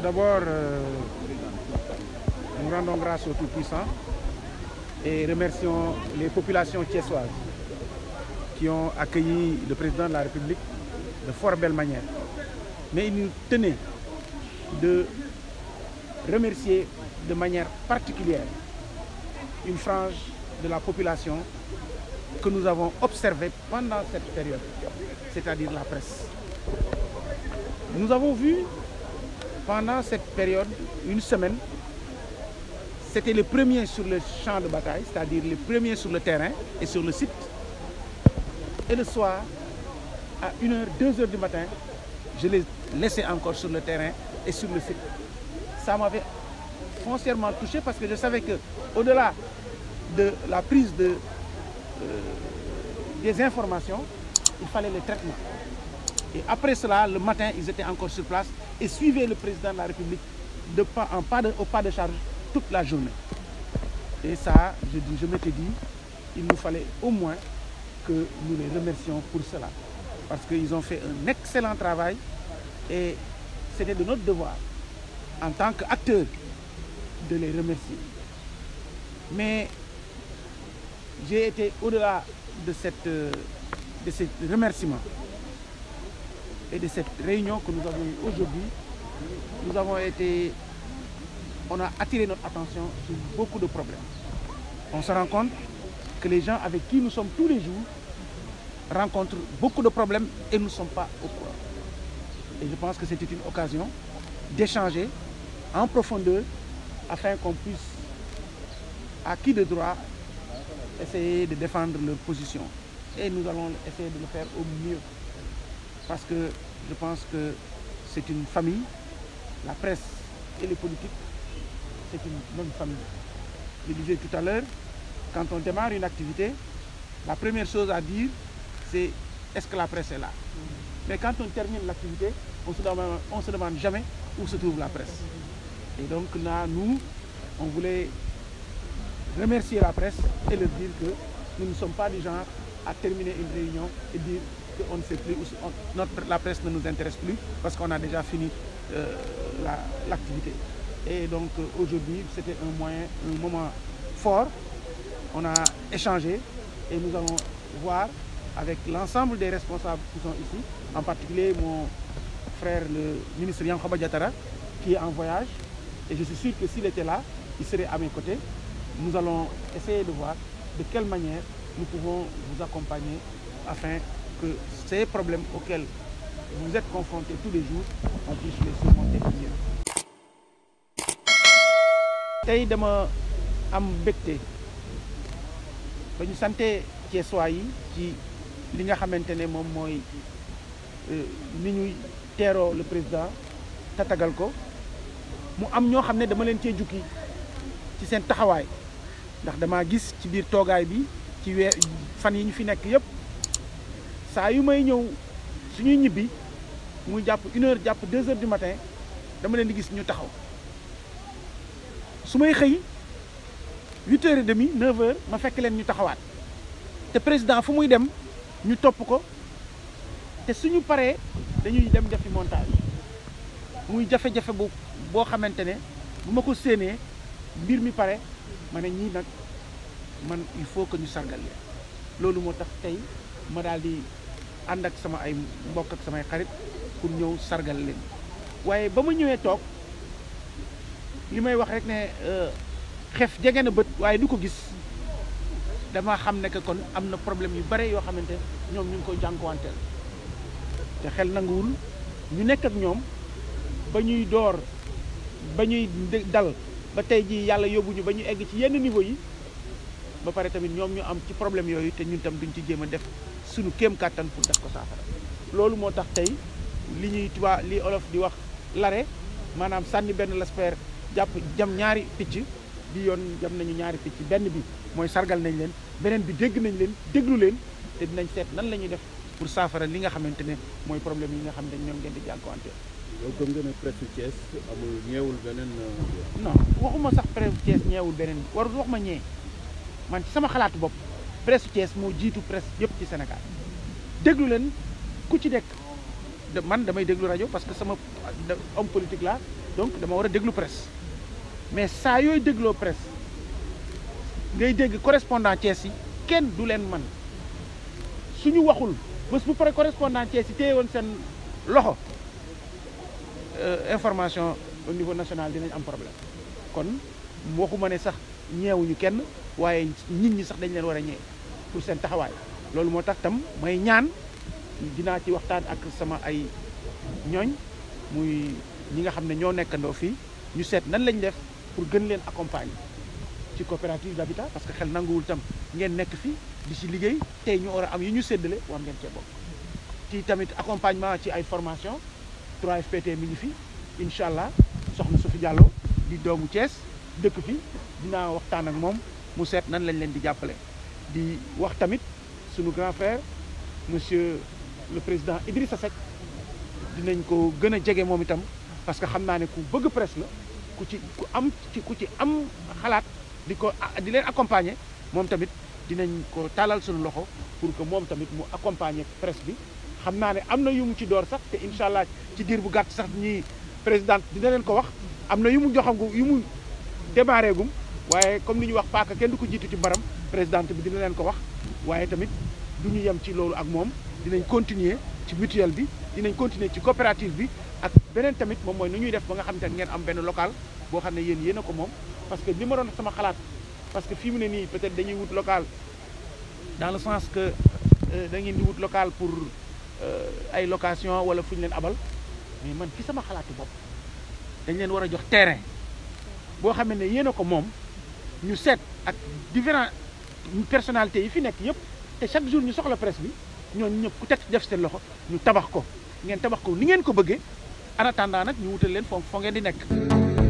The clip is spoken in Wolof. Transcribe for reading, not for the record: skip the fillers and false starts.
D'abord, nous rendons grâce au Tout-Puissant et remercions les populations thiessoises qui ont accueilli le président de la République de fort belle manière. Mais il nous tenait de remercier de manière particulière une frange de la population que nous avons observée pendant cette période, c'est-à-dire la presse. Nous avons vu pendant cette période, une semaine, c'était les premiers sur le champ de bataille, c'est-à-dire les premiers sur le terrain et sur le site. Et le soir, à 1h, 2h du matin, je les laissais encore sur le terrain et sur le site. Ça m'avait foncièrement touché parce que je savais qu'au-delà de la prise des informations, il fallait le traitement. Et après cela, le matin, ils étaient encore sur place et suivaient le président de la République au pas de charge toute la journée. Et ça, je m'étais dit, il nous fallait au moins que nous les remercions pour cela. Parce qu'ils ont fait un excellent travail et c'était de notre devoir, en tant qu'acteurs, de les remercier. Mais j'ai été au-delà de ces remerciements et de cette réunion que nous avons eue aujourd'hui. On a attiré notre attention sur beaucoup de problèmes. On se rend compte que les gens avec qui nous sommes tous les jours rencontrent beaucoup de problèmes et nous ne sommes pas au courant. Et je pense que c'était une occasion d'échanger en profondeur afin qu'on puisse, à qui de droit, essayer de défendre leur position. Et nous allons essayer de le faire au mieux. Parce que je pense que c'est une famille, la presse et les politiques, c'est une même famille. Je disais tout à l'heure, quand on démarre une activité, la première chose à dire, c'est est-ce que la presse est là? Mais quand on termine l'activité, on se demande jamais où se trouve la presse. Et donc là, nous, on voulait remercier la presse et leur dire que nous ne sommes pas du genre à terminer une réunion et dire qu'on ne sait plus, la presse ne nous intéresse plus parce qu'on a déjà fini l'activité. Et donc aujourd'hui, c'était un moment fort. On a échangé et nous allons voir avec l'ensemble des responsables qui sont ici, en particulier mon frère le ministre Yankhoba Diattara qui est en voyage. Et je suis sûr que s'il était là, il serait à mes côtés. Nous allons essayer de voir de quelle manière nous pouvons vous accompagner afin que ces problèmes auxquels vous êtes confrontés tous les jours, on puisse les surmonter mieux. Tey dama am mbégte ba ñu santé Thiessois yi ci li nga xamante ne moom mooy ni ñuy teeroo le président tatagal ko mu am ñoo xam ne dama leen cee jukki ci seen taxawaay ndax dama gis ci biir toogaay bi ci fan yi ñu fi nekk yëpp saa yu may ñëw suñuy ñibbi muy jàpp 1h jàpp 2h du matin dama leen di gis ñu taxaw su may xëy 8h30 9h ma fekk leen ñu taxawaat te président fu muy dem ñu topp ko te suñu paree dañuy dem defi montage muy jafe-jafe boo xamante ne bu ma ko séenee mbir mi pare ma ne ñii nag man il faut que ñu sargal leen loolu moo tax tey ma daal di ànd ak sama ay mbokk ak samay xarit pour ñëw sargal leen waaye ba ma ñëwee toog li may wax rek ne xef jege na bët waaye du ko gis dama xam ne que kon am na problème yu bare yoo xamante ñoom ñu ngi koy jànkuwanteel te xel nanguwul ñu nekk ak ñoom ba ñuy door ba ñuy dal ba tey ji yàlla yóbbuñu ba ñu egg ci yenn niveau yi ba pare tamit ñoom ñu am ci problème yooyu te ñun tam duñ ci jéem a def suñu kéem kàttan pour def ko saafara loolu moo tax tey li olof di wax lare maanaam sànni benn lasper jam ñaari picc bi yoon jam nañu ñaari picc benn bi mooy sargal nañ leen beneen bi dégg nañ leen déglu leen te dinañ seet nan la ñuy def pour saafara li nga xamante ne mooy problème yi nga xam ne ñoom ngeen di jànkuwante. yow gëm nga ne presse Thiès amul ñeewul beneen. non waxuma sax presse Thiès ñeewul beneen warul wax ma ñee man ci sama xalaatu bopp presse Thiès moo jiitu presse yëpp ci Sénégal déglu leen ku ci nekk man damay déglu rajo parce que sama homme politique laa donc dama war a déglu presse mais saa yooyu dégloo presse ngay dégg correspondant Thiès yi kenn du leen man suñu waxul bés bu pare correspondant Thiès yi téye woon seen loxo information au niveau national dinañ am problème kon waxuma ne sax ñeewuñu kenn waaye nit ñi sax dañ leen war a ñee pour seen taxawaay loolu moo tax tam may ñaan dinaa ci waxtaan ak sama ay ñooñ muy ñi nga xam ne ñoo nekkandoo fii ñu seet nan lañ def pour gën leen accompagner ci coopérative d'habitat parce que xel nanguwul tam ngeen nekk fii di ci liggéey tey ñu war a am yu ñu séddale war ngeen cee bokk ci tamit accompagnement ci ay formation 3FPT mi ngi fi incha allah soxna Sophie Diallo di doomu Thiès dëkk fi dinaa waxtaan ak moom mu seet nan lañ leen di jàppale di wax tamit sunu grand frère monsieur le président Idrissa Seck dinañ ko gën a jege moom itam parce que xam naa ne ku bëgg presse la ku ci am xalaat di leen accompagner moom tamit dinañ ko taalal suñu loxo pour que moom tamit mu accompagner presse bi xam naa ne am na yu mu ci door sax te incha allah ci diir bu gàtt sax ñi présidente dina leen ko wax am na yu mu joxangu yu mu démarré gum waaye comme ni ñu wax paaka kenn du ko jiitu ci mbaram présidente bi dina leen ko wax waaye tamit du ñu yem ci loolu ak moom dinañ continuer ci mutuelle bi dinañ continuer ci coopérative bi ak beneen tamit moom mooy nu ñuy def ba nga xam ne ngeen am benn local boo xam ne yéen a ko moom parce que li ma doon sama xalaat parce que fii mu ne nii peut-être dañuy wut local dans le sens que da ngeen di wut local pour ay location wala fu ñu leen abal mais man ci sama xalaatu bopp dañ leen war a jox terrain boo xam ne yéen a ko moom ñu seet ak différents personnalités yi fi nekk yëpp te chaque jour ñu soxla presse bi ñooñu ñëpp ku teg def seen loxo ñu tabax ko ngeen tabax ko ni ngeen ko bëggee en attendant nag ñu wutal leen foo ngeen di nekk.